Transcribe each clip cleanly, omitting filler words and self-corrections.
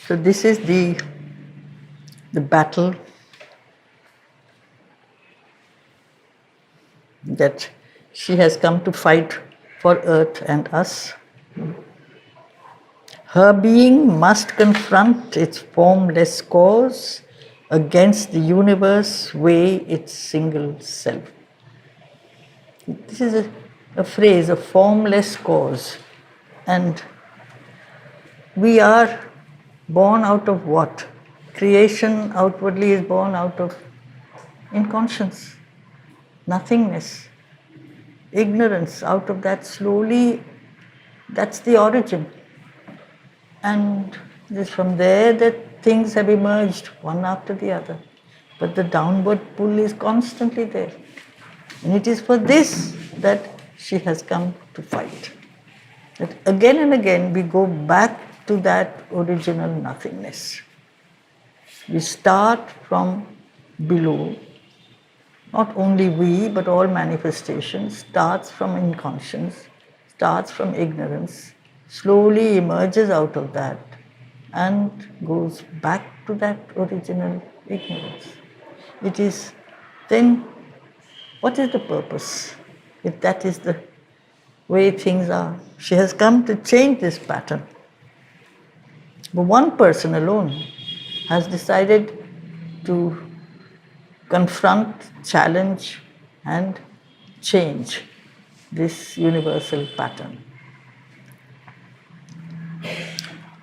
So this is the battle that she has come to fight for Earth and us. Her being must confront its formless cause against the universe, weigh its single self. This is a phrase, a formless cause. And we are born out of what? Creation outwardly is born out of inconscience, nothingness, ignorance. Out of that slowly, that's the origin. And it is from there that things have emerged, one after the other. But the downward pull is constantly there. And it is for this that she has come to fight. That again and again we go back to that original nothingness. We start from below. Not only we, but all manifestation starts from inconscience, starts from ignorance, slowly emerges out of that and goes back to that original ignorance. It is then, what is the purpose? If that is the way things are. She has come to change this pattern. But one person alone has decided to confront, challenge, and change this universal pattern.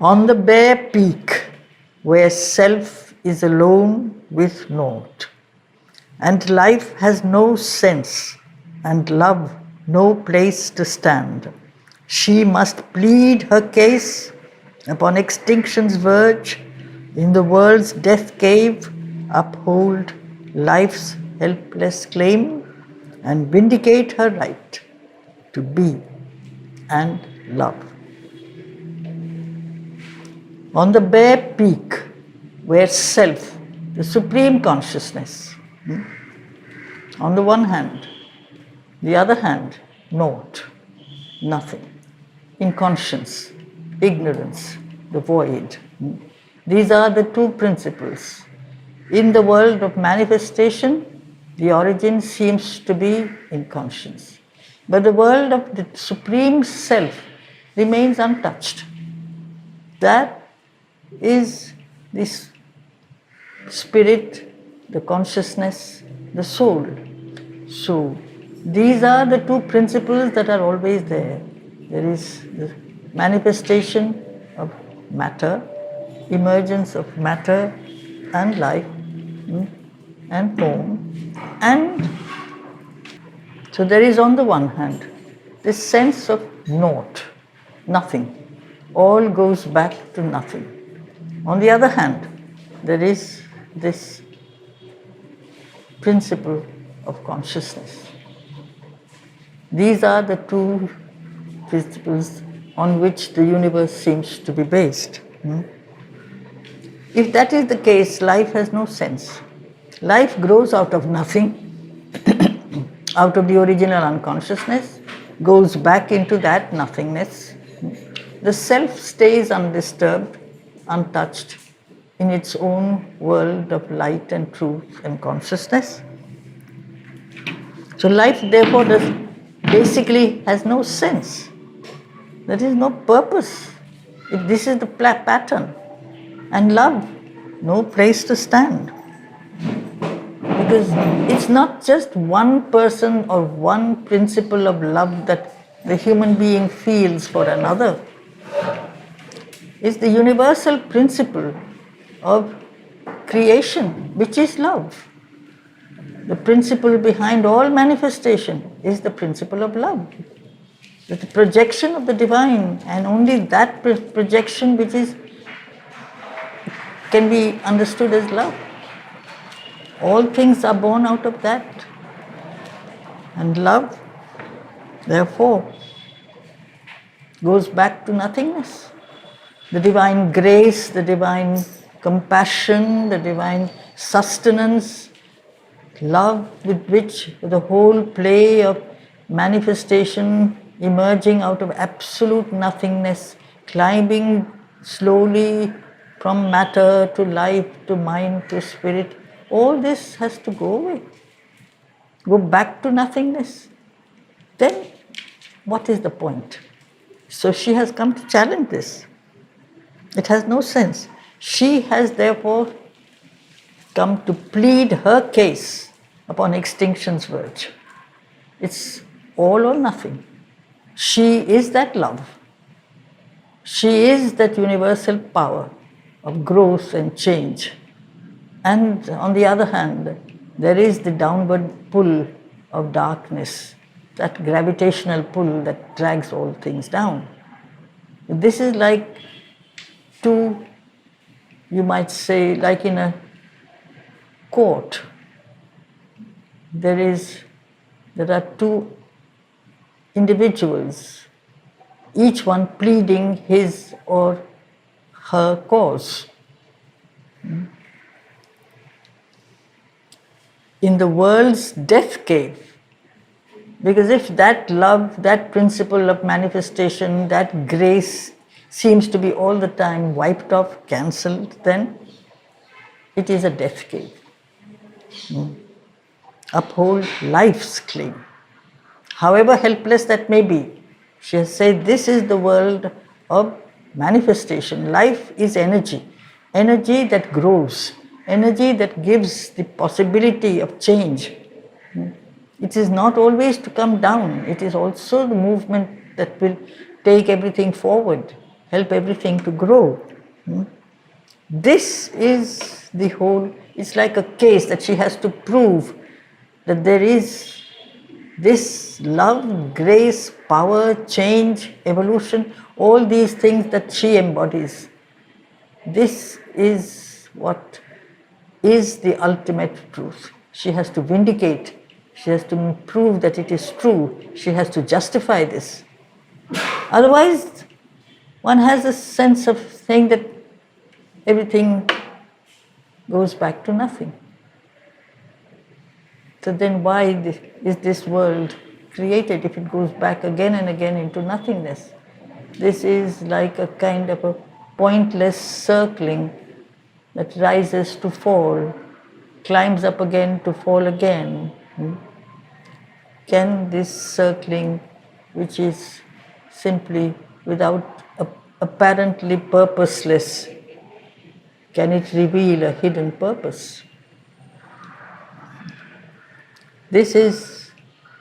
On the bare peak, where self is alone with naught, and life has no sense, and love no place to stand, she must plead her case upon extinction's verge, in the world's death cave, uphold life's helpless claim, and vindicate her right to be and love. On the bare peak, where self, the supreme consciousness, on the one hand, the other hand, naught, nothing, inconscience, ignorance, the void. These are the two principles. In the world of manifestation, the origin seems to be inconscience. But the world of the Supreme Self remains untouched. That is this spirit, the consciousness, the soul. So, these are the two principles that are always there. There is the manifestation of matter, emergence of matter and life and form. And so there is on the one hand this sense of naught, nothing. All goes back to nothing. On the other hand, there is this principle of consciousness. These are the two principles on which the universe seems to be based. If that is the case, life has no sense. Life grows out of nothing, out of the original unconsciousness, goes back into that nothingness. The self stays undisturbed, untouched, in its own world of light and truth and consciousness. So life therefore basically has no sense. There is no purpose. If this is the pattern. And love, no place to stand. Because it's not just one person or one principle of love that the human being feels for another. It's the universal principle of creation, which is love. The principle behind all manifestation is the principle of love. The projection of the divine, and only that projection which can be understood as love. All things are born out of that. And love, therefore, goes back to nothingness. The divine grace, the divine compassion, the divine sustenance, love with which the whole play of manifestation emerging out of absolute nothingness, climbing slowly from matter to life to mind to spirit, all this has to go away, go back to nothingness. Then what is the point? So she has come to challenge this. It has no sense. She has therefore come to plead her case upon extinction's verge. It's all or nothing. She is that love. She is that universal power of growth and change. And on the other hand, there is the downward pull of darkness, that gravitational pull that drags all things down. This is like two, you might say, like in a court. There are two individuals, each one pleading his or her cause. In the world's death cave, because if that love, that principle of manifestation, that grace seems to be all the time wiped off, cancelled, then it is a death cave. Uphold life's claim, however helpless that may be. She has said this is the world of manifestation. Life is energy, energy that grows, energy that gives the possibility of change. It is not always to come down, it is also the movement that will take everything forward, help everything to grow. This is the whole, it's like a case that she has to prove that there is this love, grace, power, change, evolution, all these things that she embodies. This is what is the ultimate truth. She has to vindicate, she has to prove that it is true, she has to justify this. Otherwise, one has a sense of saying that everything goes back to nothing. So then why is this world created if it goes back again and again into nothingness? This is like a kind of a pointless circling that rises to fall, climbs up again to fall again. Can this circling, which is simply without, apparently purposeless, can it reveal a hidden purpose? This is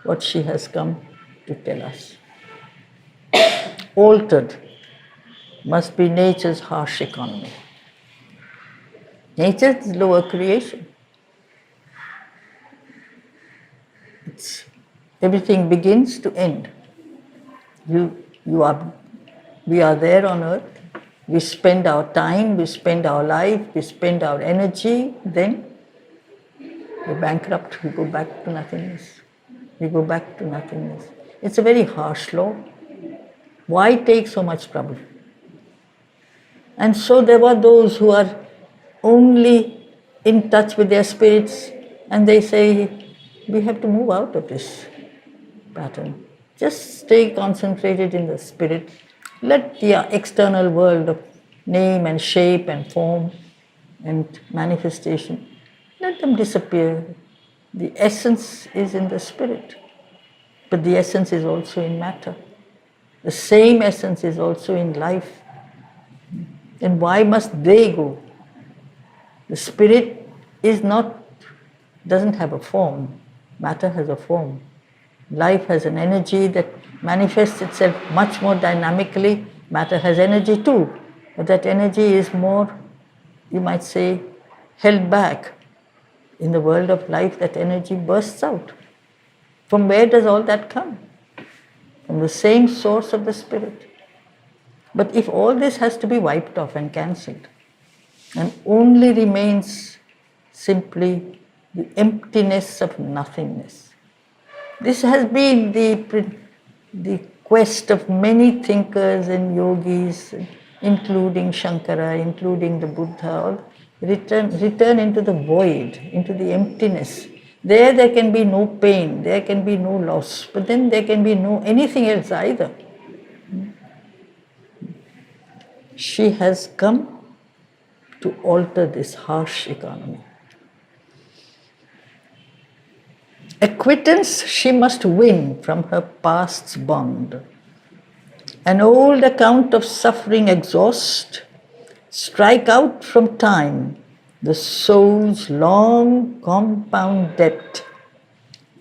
what she has come to tell us. Altered must be nature's harsh economy. Nature's lower creation. Everything begins to end. We are there on earth. We spend our time, we spend our life, we spend our energy, then we're bankrupt, we go back to nothingness. We go back to nothingness. It's a very harsh law. Why take so much trouble? And so there were those who are only in touch with their spirits and they say, we have to move out of this pattern. Just stay concentrated in the spirit. Let the external world of name and shape and form and manifestation, let them disappear. The essence is in the spirit, but the essence is also in matter. The same essence is also in life. Then why must they go? The spirit doesn't have a form. Matter has a form. Life has an energy that manifests itself much more dynamically. Matter has energy too, but that energy is more, you might say, held back. In the world of life, that energy bursts out. From where does all that come? From the same source of the spirit. But if all this has to be wiped off and cancelled, and only remains simply the emptiness of nothingness. This has been the quest of many thinkers and yogis, including Shankara, including the Buddha. Return into the void, into the emptiness. There can be no pain, there can be no loss, but then there can be no anything else either. She has come to alter this harsh economy. Acquittance she must win from her past's bond. An old account of suffering exhaust, strike out from time the soul's long compound debt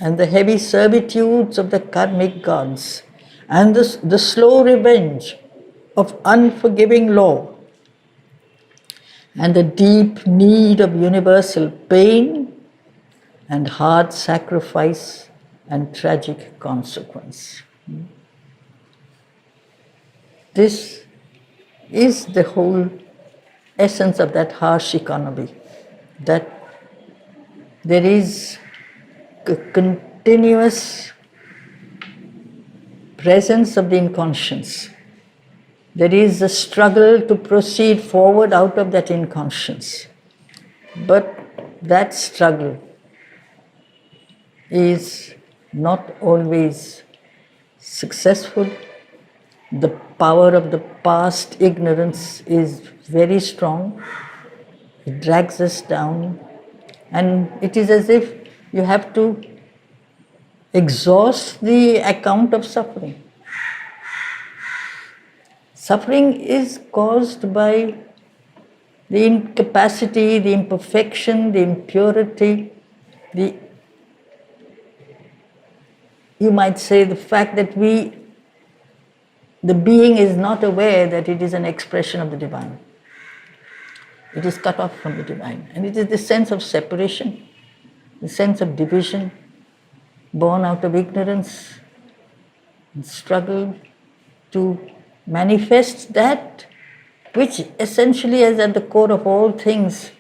and the heavy servitudes of the karmic gods and the slow revenge of unforgiving law and the deep need of universal pain and hard sacrifice and tragic consequence. This is the whole essence of that harsh economy, that there is a continuous presence of the inconscience. There is a struggle to proceed forward out of that inconscience. But that struggle is not always successful. The power of the past ignorance is very strong. It drags us down. And it is as if you have to exhaust the account of suffering. Suffering is caused by the incapacity, the imperfection, the impurity, you might say the fact that the being is not aware that it is an expression of the divine. It is cut off from the divine. And it is the sense of separation, the sense of division, born out of ignorance and struggle to manifest that which essentially is at the core of all things,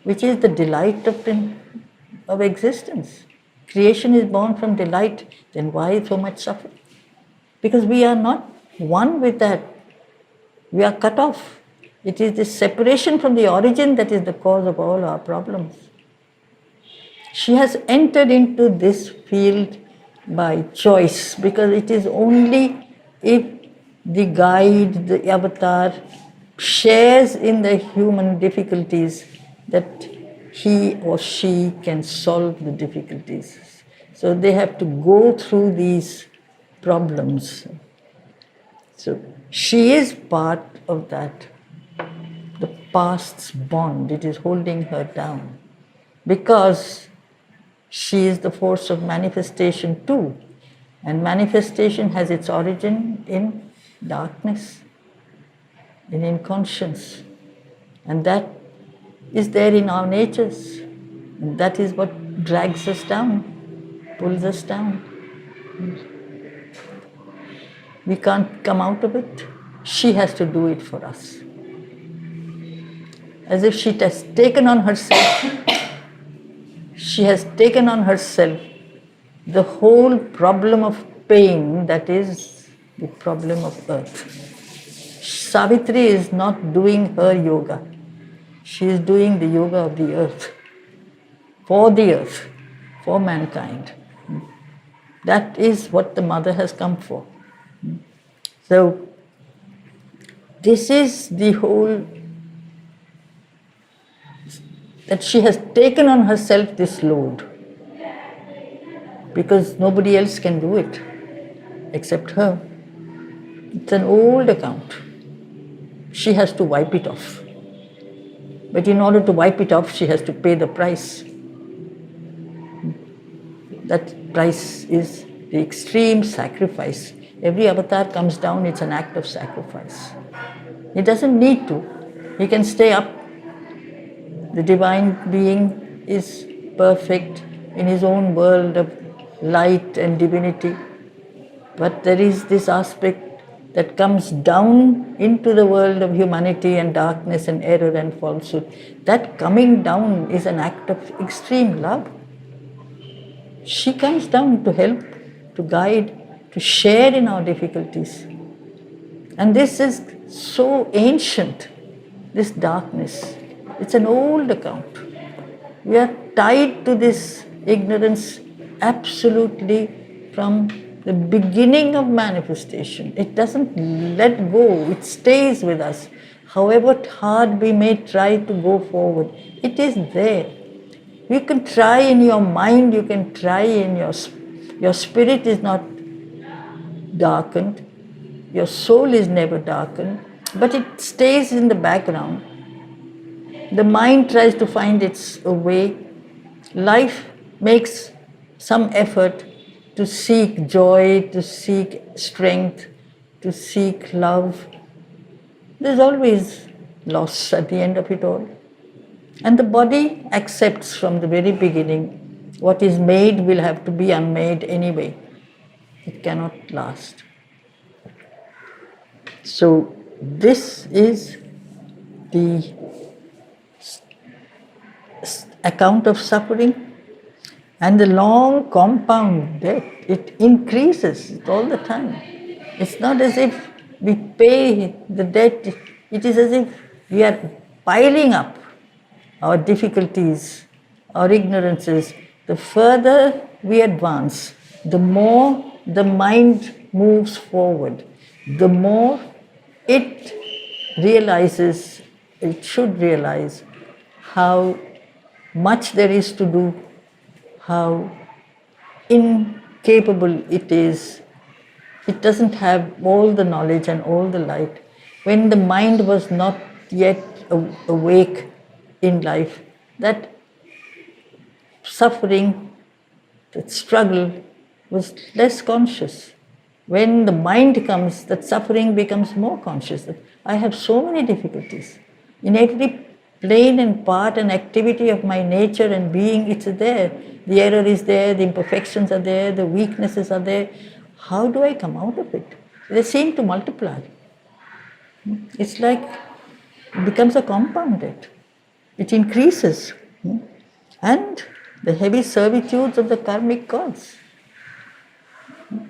which is the delight of existence. Creation is born from delight, then why so much suffering? Because we are not one with that. We are cut off. It is this separation from the origin that is the cause of all our problems. She has entered into this field by choice, because it is only if the guide, the avatar, shares in the human difficulties that he or she can solve the difficulties. So they have to go through these problems. So she is part of that. The past's bond, it is holding her down, because she is the force of manifestation too. And manifestation has its origin in darkness, in inconscience. And that is there in our natures. And that is what drags us down, pulls us down. We can't come out of it. She has to do it for us. As if she has taken on herself, the whole problem of pain that is the problem of earth. Savitri is not doing her yoga. She is doing the yoga of the earth, for mankind. That is what the mother has come for. So, this is the whole, that she has taken on herself this load, because nobody else can do it except her. It's an old account. She has to wipe it off. But in order to wipe it off, she has to pay the price. That price is the extreme sacrifice. Every avatar comes down, it's an act of sacrifice. He doesn't need to. He can stay up. The divine being is perfect in his own world of light and divinity. But there is this aspect that comes down into the world of humanity and darkness and error and falsehood. That coming down is an act of extreme love. She comes down to help, to guide, to share in our difficulties. And this is so ancient, this darkness. It's an old account. We are tied to this ignorance absolutely from the beginning of manifestation. It doesn't let go, it stays with us. however hard we may try to go forward, it is there. You can try in your mind, you can try in your spirit is not darkened, your soul is never darkened, but it stays in the background. The mind tries to find its way. Life makes some effort to seek joy, to seek strength, to seek love. There's always loss at the end of it all. And the body accepts from the very beginning what is made will have to be unmade anyway. It cannot last. So this is the account of suffering, and the long compound debt, it increases all the time. It's not as if we pay the debt, it is as if we are piling up our difficulties, our ignorances. The further we advance, the more the mind moves forward, the more it realizes, it should realize how much there is to do, how incapable it is. It doesn't have all the knowledge and all the light. When the mind was not yet awake in life, that suffering, that struggle was less conscious. When the mind comes, that suffering becomes more conscious. That I have so many difficulties. In every plane and part and activity of my nature and being, it's there. The error is there, the imperfections are there, the weaknesses are there. How do I come out of it? They seem to multiply. It's like it becomes a compound debt. It increases. And the heavy servitudes of the karmic gods.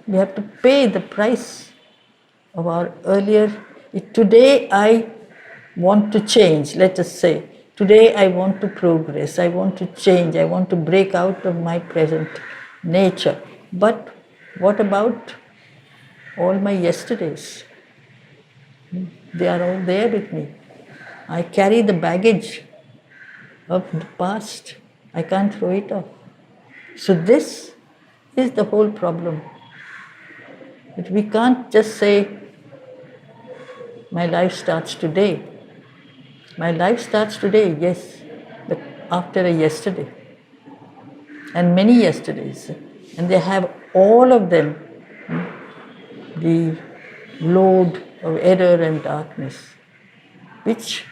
We have to pay the price of our earlier. Today I want to change, let us say. Today I want to progress, I want to change, I want to break out of my present nature. But what about all my yesterdays? They are all there with me. I carry the baggage of the past. I can't throw it off. So this is the whole problem. That we can't just say, my life starts today. My life starts today, yes, but after a yesterday. And many yesterdays. And they have all of them the load of error and darkness, which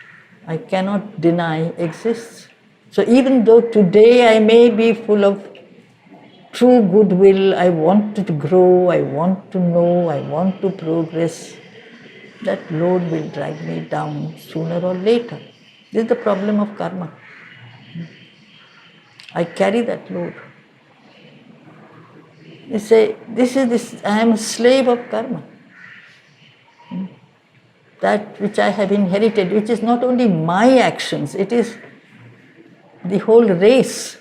I cannot deny exists. So even though today I may be full of true goodwill, I want to grow, I want to know, I want to progress, that load will drag me down sooner or later. This is the problem of karma. I carry that load. You say, I am a slave of karma. That which I have inherited, which is not only my actions, it is the whole race.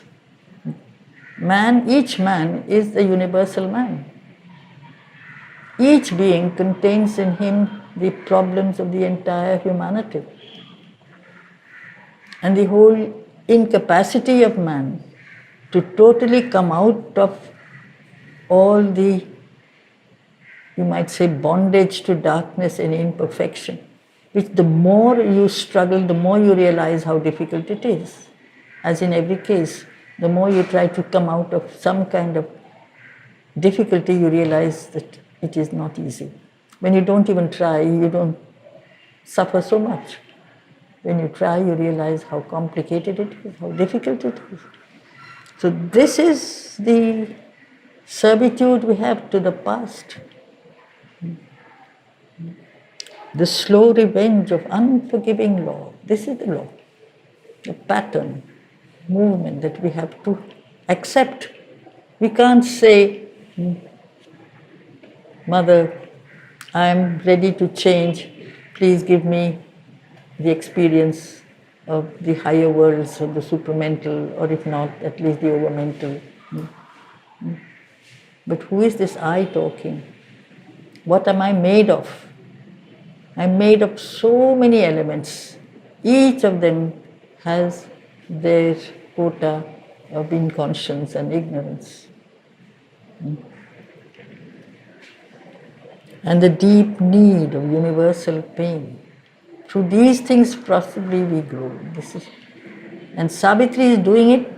Each man is the universal man. Each being contains in him the problems of the entire humanity. And the whole incapacity of man to totally come out of all the, you might say, bondage to darkness and imperfection, which the more you struggle, the more you realize how difficult it is. As in every case, the more you try to come out of some kind of difficulty, you realize that it is not easy. When you don't even try, you don't suffer so much. When you try, you realize how complicated it is, how difficult it is. So this is the servitude we have to the past. The slow revenge of unforgiving law. This is the law, the pattern, movement that we have to accept. We can't say, Mother, I am ready to change. Please give me the experience of the higher worlds, of the supramental, or if not, at least the overmental. But who is this I talking? What am I made of? I'm made of so many elements. Each of them has their quota of inconscience and ignorance. And the deep need of universal pain. Through these things possibly we grow. And Savitri is doing it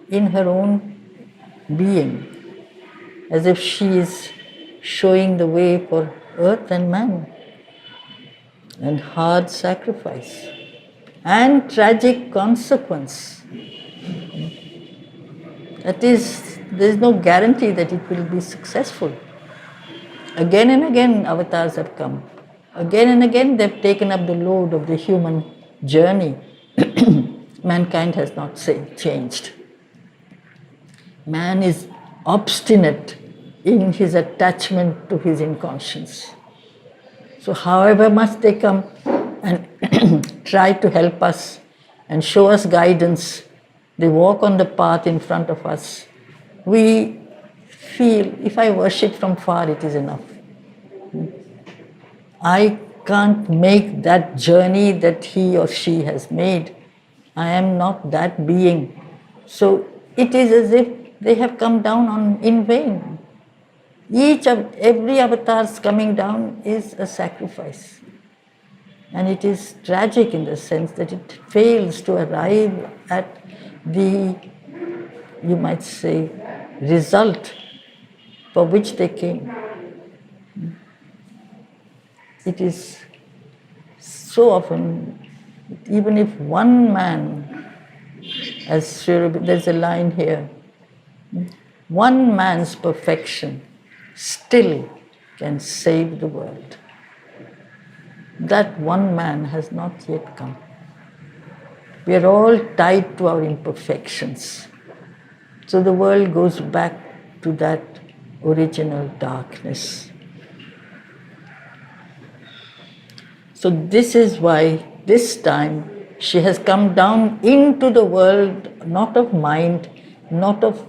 in her own being, as if she is showing the way for earth and man, and hard sacrifice and tragic consequence. That is, there is no guarantee that it will be successful. Again and again avatars have come. Again and again they have taken up the load of the human journey. Mankind has not changed. Man is obstinate in his attachment to his inconscience. So however much they come and try to help us and show us guidance, they walk on the path in front of us, we feel, if I worship from far, it is enough. I can't make that journey that he or she has made. I am not that being. So it is as if they have come down in vain. Every avatar's coming down is a sacrifice. And it is tragic in the sense that it fails to arrive at the, you might say, result for which they came. It is so often, even if one man, as there's a line here, one man's perfection still can save the world. That one man has not yet come. We are all tied to our imperfections. So the world goes back to that original darkness. So this is why this time she has come down into the world, not of mind, not of,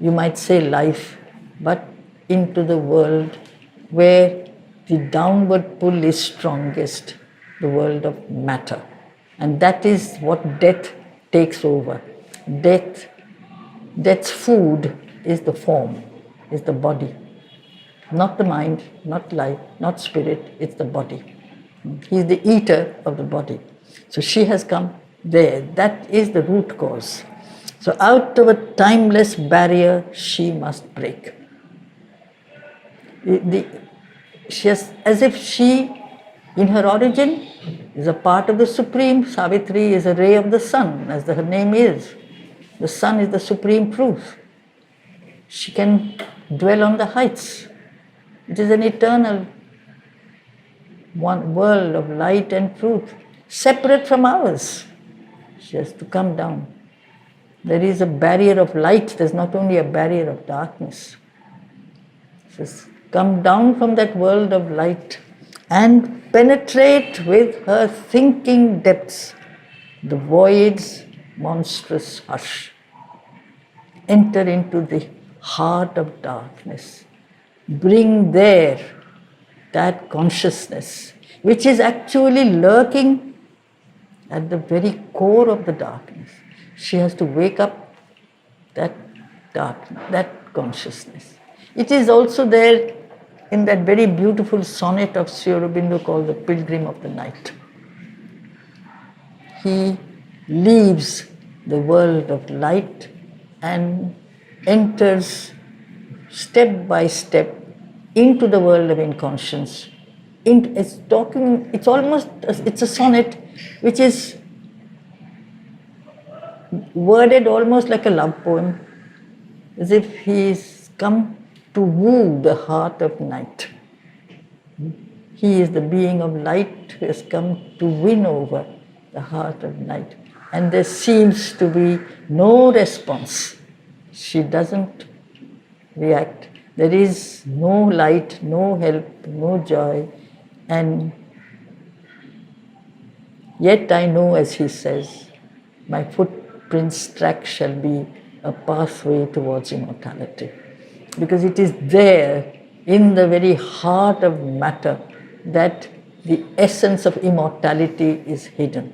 you might say, life, but into the world where the downward pull is strongest, the world of matter. And that is what death takes over. Death's food is the form, is the body. Not the mind, not life, not spirit, it's the body. He is the eater of the body. So she has come there. That is the root cause. So out of a timeless barrier, she must break. She has, as if she, in her origin, is a part of the Supreme. Savitri is a ray of the sun, as her name is. The sun is the supreme truth. She can dwell on the heights. It is an eternal one world of light and truth, separate from ours. She has to come down. There is a barrier of light, there's not only a barrier of darkness. She has come down from that world of light and penetrate with her thinking depths the void's monstrous hush. Enter into the heart of darkness. Bring there that consciousness, which is actually lurking at the very core of the darkness. She has to wake up that darkness, that consciousness. It is also there in that very beautiful sonnet of Sri Aurobindo called The Pilgrim of the Night. He leaves the world of light and enters step by step into the world of inconscience. It's a sonnet which is worded almost like a love poem, as if he's come to woo the heart of night. He is the being of light who has come to win over the heart of night. And there seems to be no response. She doesn't react. There is no light, no help, no joy. And yet I know, as he says, my footprints' track shall be a pathway towards immortality. Because it is there, in the very heart of matter, that the essence of immortality is hidden.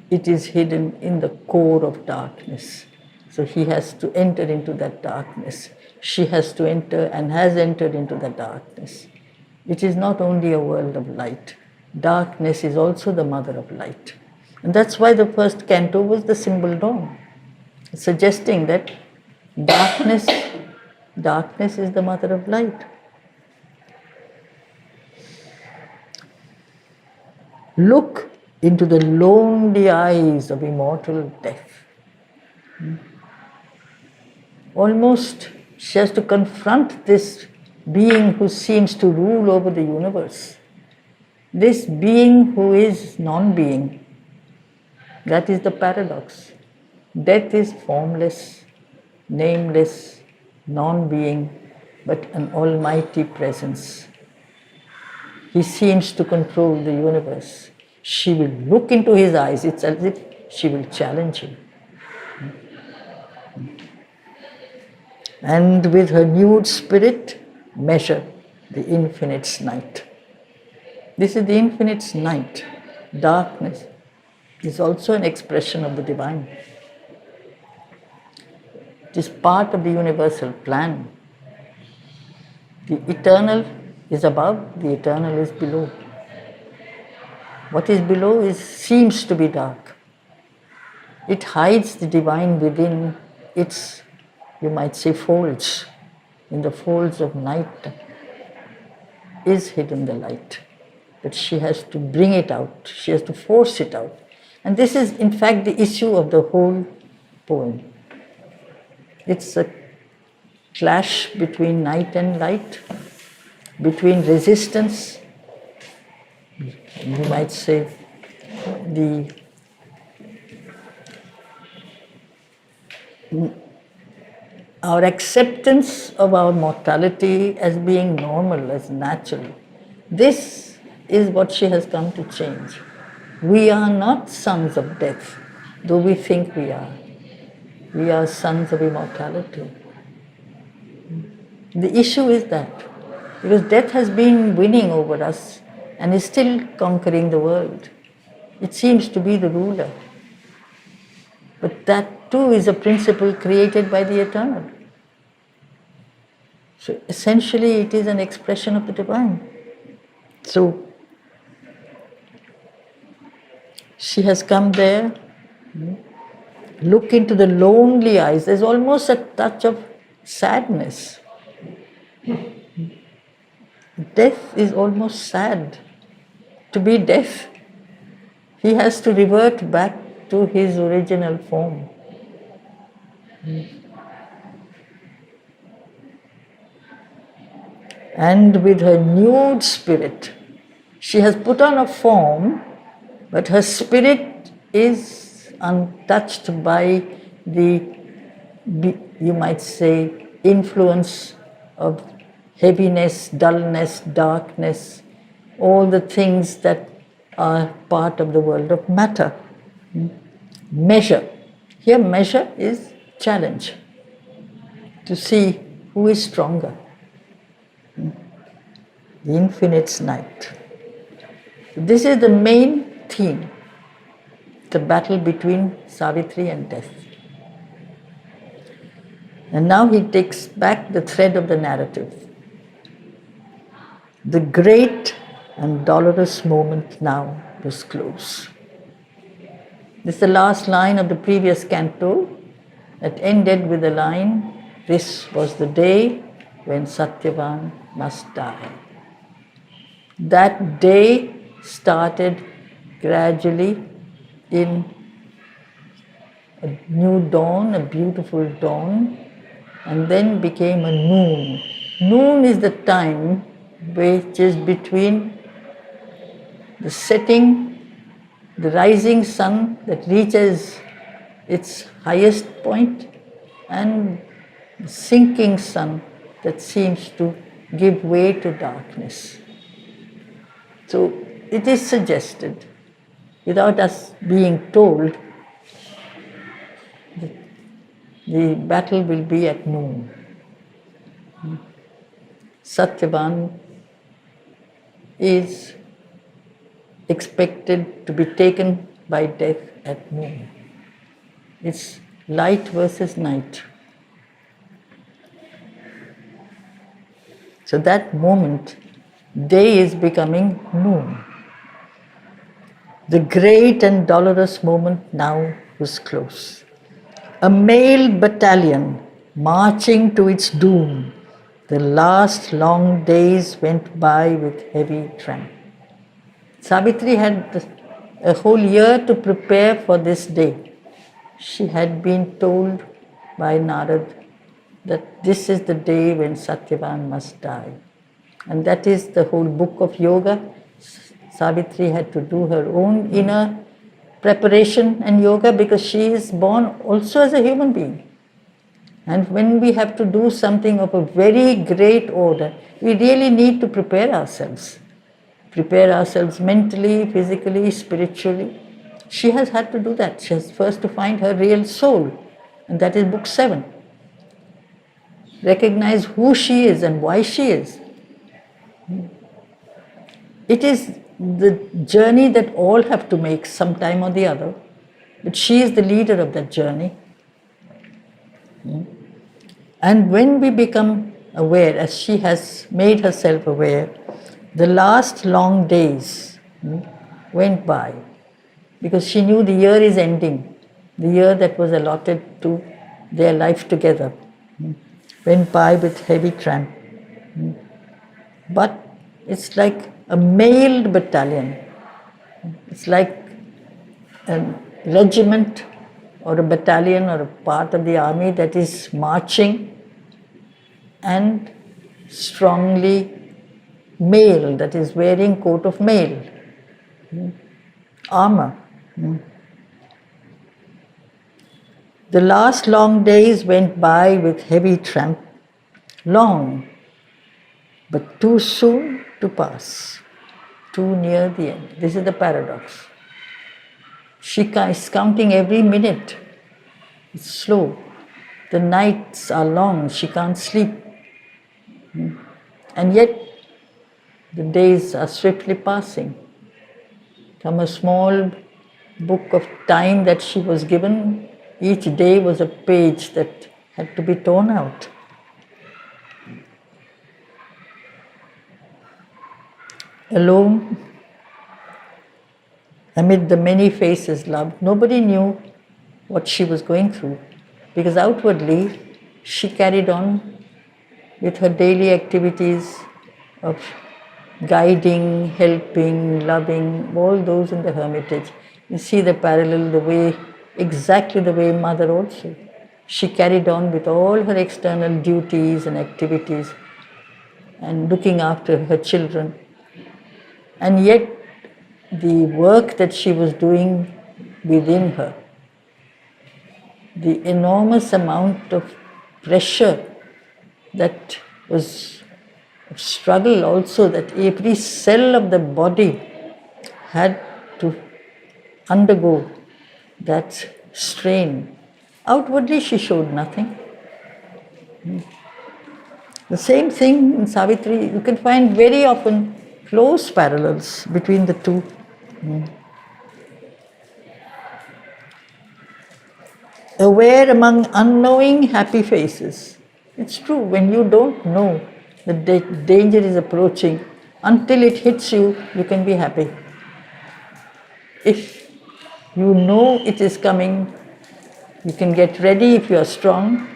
It is hidden in the core of darkness. So he has to enter into that darkness. She has to enter and has entered into the darkness. It is not only a world of light. Darkness is also the mother of light. And that's why the first canto was the symbol dawn, suggesting that darkness is the mother of light. Look into the lonely eyes of immortal death. Almost she has to confront this being who seems to rule over the universe. This being who is non-being. That is the paradox. Death is formless, nameless, non-being, but an almighty presence. He seems to control the universe. She will look into his eyes. It's as if she will challenge him. And with her nude spirit, measure the infinite's night. This is the infinite's night. Darkness is also an expression of the divine. It is part of the universal plan. The eternal is above, the eternal is below. What is below seems to be dark. It hides the divine within its, you might say, folds. In the folds of night is hidden the light. But she has to bring it out, she has to force it out. And this is in fact the issue of the whole poem. It's a clash between night and light, between resistance, you might say, our acceptance of our mortality as being normal, as natural. This is what she has come to change. We are not sons of death, though we think we are. We are sons of immortality. The issue is that, because death has been winning over us and is still conquering the world. It seems to be the ruler. But that too is a principle created by the eternal. So essentially it is an expression of the divine. So she has come there, look into the lonely eyes. There's almost a touch of sadness. Death is almost sad. To be death, he has to revert back to his original form. And with her nude spirit, she has put on a form, but her spirit is untouched by the, you might say, influence of heaviness, dullness, darkness, all the things that are part of the world of matter. Measure. Here measure is challenge, to see who is stronger. The infinite's night. This is the main theme, the battle between Savitri and death. And now he takes back the thread of the narrative. The great and dolorous moment now was close. This is the last line of the previous canto that ended with the line, "This was the day when Satyavan must die." That day started gradually in a new dawn, a beautiful dawn, and then became a noon. Noon is the time which is between the setting, the rising sun that reaches its highest point, and the sinking sun that seems to give way to darkness. So it is suggested, without us being told, that the battle will be at noon. Satyavan is expected to be taken by death at noon. It's light versus night. So that moment, day is becoming noon. The great and dolorous moment now was close. A male battalion marching to its doom. The last long days went by with heavy tramp. Savitri had a whole year to prepare for this day. She had been told by Narad that this is the day when Satyavan must die. And that is the whole book of yoga. Savitri had to do her own inner preparation and yoga because she is born also as a human being. And when we have to do something of a very great order, we really need to prepare ourselves. Prepare ourselves mentally, physically, spiritually. She has had to do that. She has first to find her real soul. And that is book 7. Recognize who she is and why she is. It is the journey that all have to make sometime or the other. But she is the leader of that journey. And when we become aware, as she has made herself aware, the last long days went by because she knew the year is ending. The year that was allotted to their life together went by with heavy tramp. But it's like a mailed battalion. It's like a regiment or a battalion or a part of the army that is marching and strongly mail, that is wearing coat of mail, armor. The last long days went by with heavy tramp, long, but too soon to pass, too near the end. This is the paradox. She is counting every minute. It's slow. The nights are long. She can't sleep. And yet, the days are swiftly passing. From a small book of time that she was given, each day was a page that had to be torn out. Alone, amid the many faces loved, nobody knew what she was going through, because outwardly she carried on with her daily activities of guiding, helping, loving, all those in the hermitage. You see the parallel, the way, exactly the way Mother also. She carried on with all her external duties and activities and looking after her children. And yet, the work that she was doing within her, the enormous amount of pressure that was struggle also, that every cell of the body had to undergo that strain. Outwardly she showed nothing. The same thing in Savitri, you can find very often close parallels between the two. Aware among unknowing happy faces. It's true, when you don't know the danger is approaching, until it hits you, you can be happy. If you know it is coming, you can get ready if you are strong,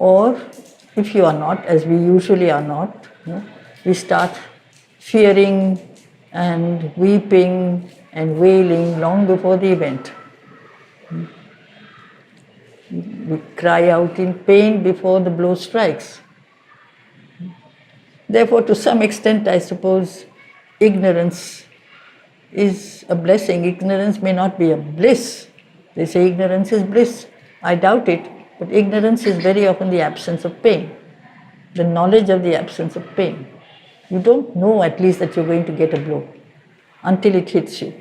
or if you are not, as we usually are not, we start fearing and weeping and wailing long before the event. We cry out in pain before the blow strikes. Therefore, to some extent, I suppose, ignorance is a blessing. Ignorance may not be a bliss. They say ignorance is bliss. I doubt it, but ignorance is very often the absence of pain, the knowledge of the absence of pain. You don't know at least that you're going to get a blow until it hits you.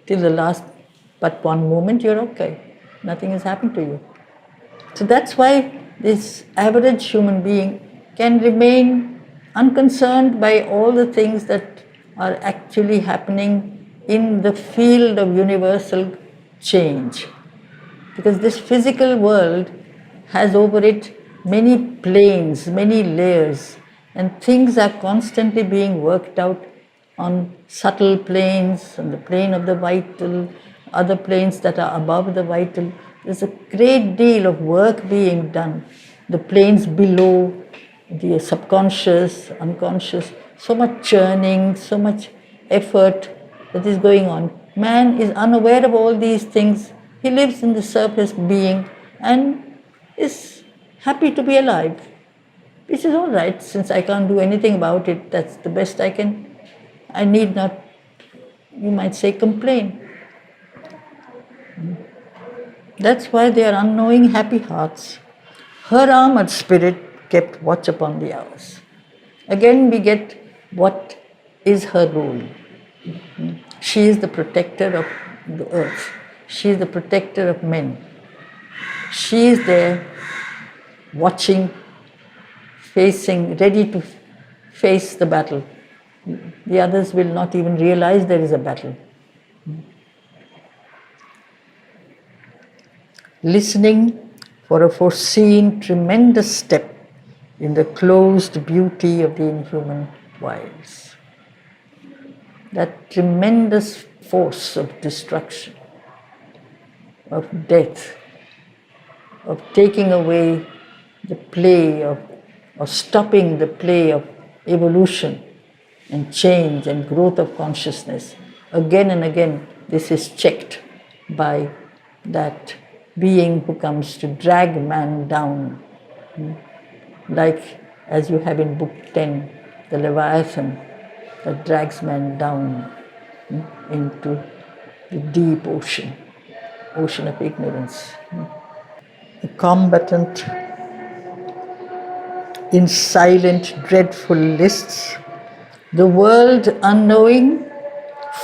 Till the last but one moment, you're okay. Nothing has happened to you. So that's why this average human being can remain unconcerned by all the things that are actually happening in the field of universal change. Because this physical world has over it many planes, many layers, and things are constantly being worked out on subtle planes, on the plane of the vital, other planes that are above the vital. There's a great deal of work being done. The planes below, the subconscious, unconscious, so much churning, so much effort that is going on. Man is unaware of all these things. He lives in the surface being and is happy to be alive, which is all right, since I can't do anything about it. That's the best I can. I need not, you might say, complain. That's why they are unknowing happy hearts. Her armored spirit kept watch upon the hours. Again we get what is her role. She is the protector of the earth. She is the protector of men. She is there watching, facing, ready to face the battle. The others will not even realize there is a battle. Listening for a foreseen tremendous step in the closed beauty of the inhuman wilds. That tremendous force of destruction, of death, of taking away the play of, or stopping the play of evolution and change and growth of consciousness. Again and again, this is checked by that being who comes to drag man down. Like as you have in Book 10, the Leviathan that drags man down into the deep ocean of ignorance. The combatant in silent, dreadful lists, the world unknowing,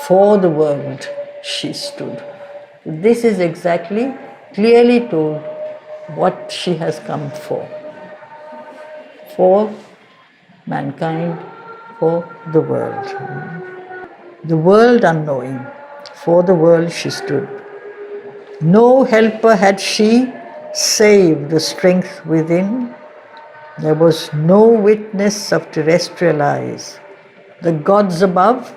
for the world she stood. This is exactly, clearly told, what she has come for mankind, for the world. The world unknowing, for the world she stood. No helper had she save the strength within. There was no witness of terrestrial eyes. The gods above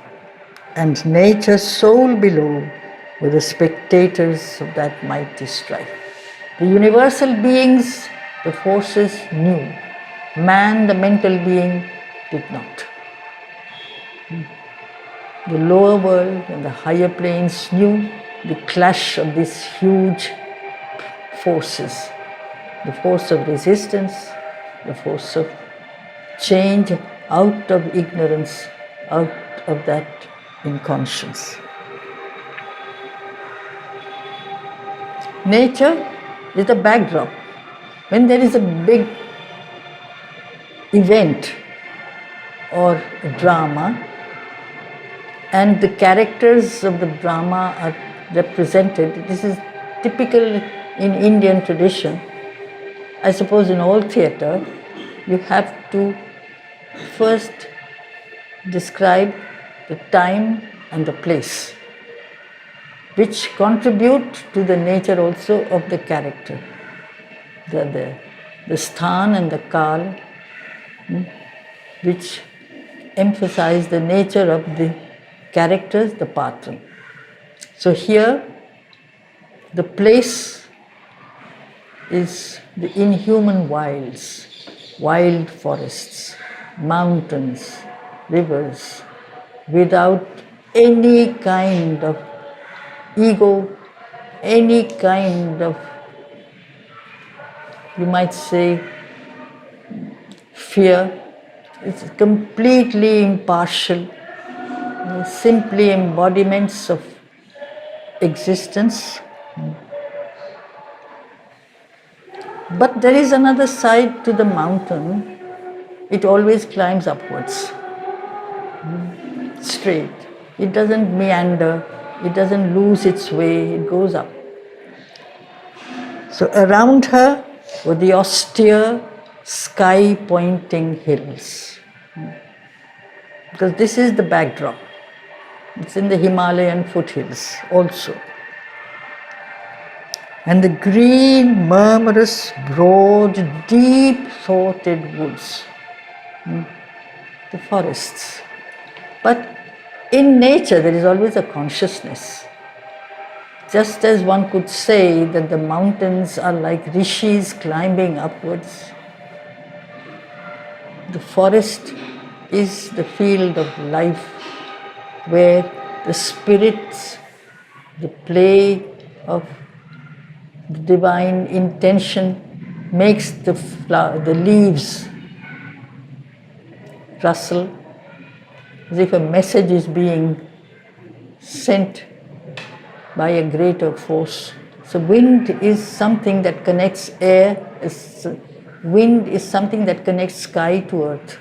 and nature's soul below were the spectators of that mighty strife. The universal beings, the forces knew. Man, the mental being, did not. The lower world and the higher planes knew the clash of these huge forces. The force of resistance, the force of change out of ignorance, out of that inconscience. Nature is the backdrop. When there is a big event or a drama, and the characters of the drama are represented, this is typical in Indian tradition. I suppose in all theatre, you have to first describe the time and the place, which contribute to the nature also of the character. The sthan and the kal, which emphasize the nature of the characters, the patra. So here, the place is the inhuman wilds, wild forests, mountains, rivers, without any kind of ego, any kind of, you might say, fear. It's completely impartial, simply embodiments of existence. But there is another side to the mountain. It always climbs upwards, straight. It doesn't meander, it doesn't lose its way, it goes up. So around her were the austere, sky-pointing hills. Because this is the backdrop. It's in the Himalayan foothills also. And the green, murmurous, broad, deep-thoughted woods, the forests. But in nature there is always a consciousness. Just as one could say that the mountains are like rishis climbing upwards, the forest is the field of life where the spirits, the play of the divine intention makes the leaves rustle as if a message is being sent by a greater force. So wind is something that connects air, wind is something that connects sky to earth.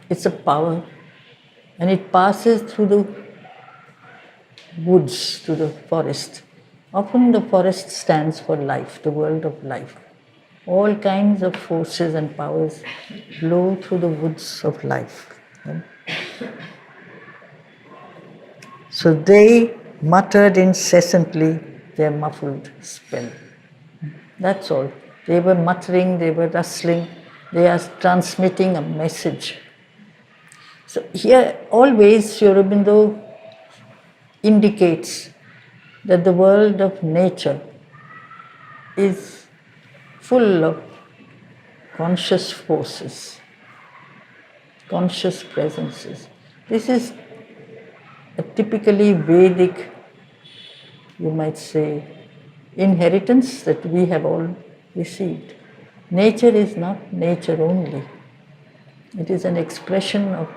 It's a power, and it passes through the woods, through the forest. Often the forest stands for life, the world of life. All kinds of forces and powers blow through the woods of life. So they muttered incessantly their muffled spell. That's all. They were muttering, they were rustling, they are transmitting a message. So here always Sri Aurobindo indicates that the world of nature is full of conscious forces, conscious presences. This is a typically Vedic, you might say, inheritance that we have all received. Nature is not nature only. It is an expression of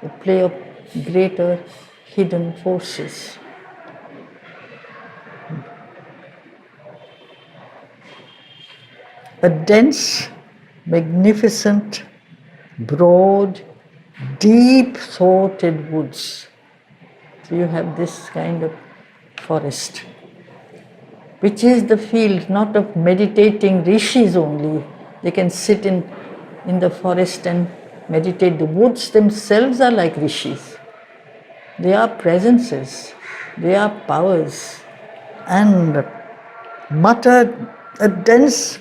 the play of greater hidden forces. A dense, magnificent, broad, deep-thoughted woods. So you have this kind of forest, which is the field not of meditating rishis only. They can sit in the forest and meditate. The woods themselves are like rishis. They are presences, they are powers. And muttered a dense,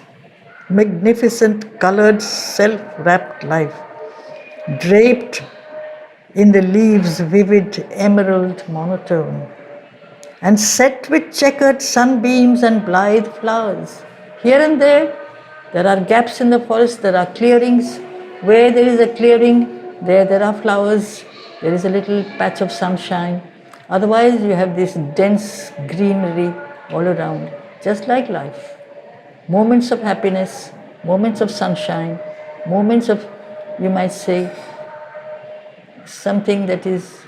magnificent, colored, self-wrapped life, draped in the leaves' vivid emerald monotone, and set with checkered sunbeams and blithe flowers. Here and there are gaps in the forest, there are clearings. Where there is a clearing, there are flowers, there is a little patch of sunshine. Otherwise you have this dense greenery all around, just like life. Moments of happiness, moments of sunshine, moments of, you might say, something that is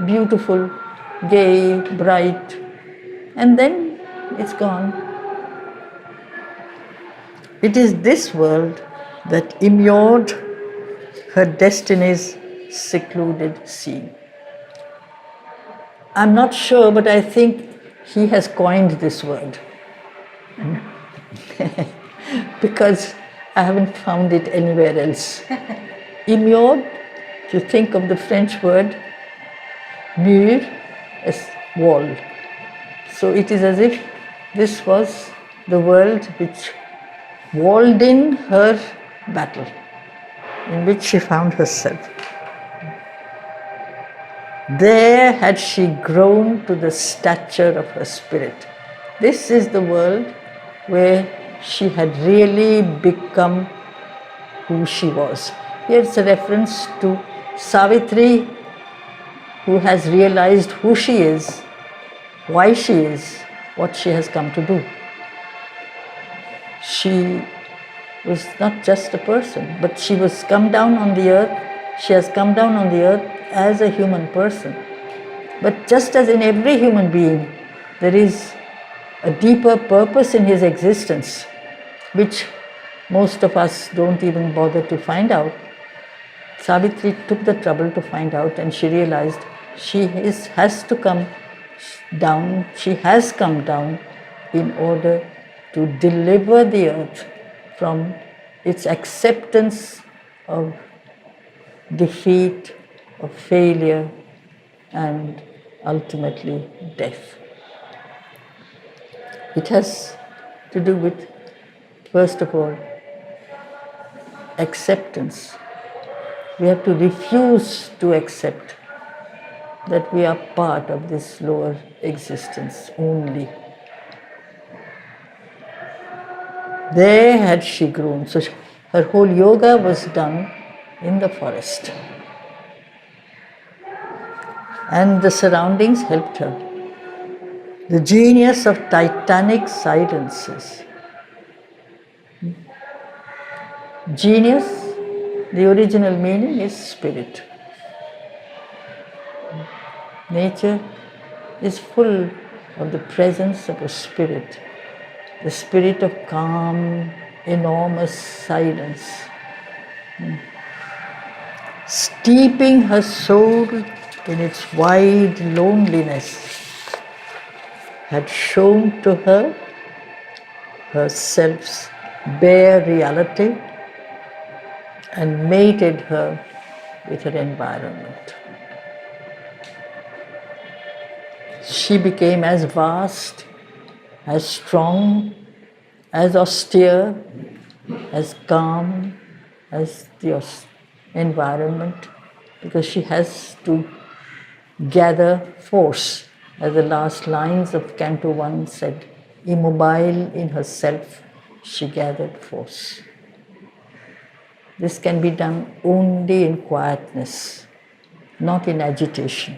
beautiful, gay, bright, and then it's gone. It is this world that immured her destiny's secluded scene. I'm not sure, but I think he has coined this word. Because I haven't found it anywhere else. Immured, if you think of the French word, mur, as wall. So it is as if this was the world which walled in her battle, in which she found herself. There had she grown to the stature of her spirit. This is the world where she had really become who she was. Here it's a reference to Savitri, who has realized who she is, why she is, what she has come to do. She was not just a person, but she was come down on the earth. She has come down on the earth as a human person. But just as in every human being, there is a deeper purpose in his existence, which most of us don't even bother to find out. Savitri took the trouble to find out, and she realized she has to come down, she has come down in order to deliver the earth from its acceptance of defeat of failure and ultimately death. It has to do with, first of all, acceptance. We have to refuse to accept that we are part of this lower existence only. There had she grown. So her whole yoga was done in the forest. And the surroundings helped her. The genius of titanic silences. Genius, the original meaning is spirit. Nature is full of the presence of a spirit, the spirit of calm, enormous silence, steeping her soul in its wide loneliness, had shown to her herself's bare reality and mated her with her environment. She became as vast, as strong, as austere, as calm as the environment, because she has to gather force. As the last lines of Canto 1 said, immobile in herself, she gathered force. This can be done only in quietness, not in agitation.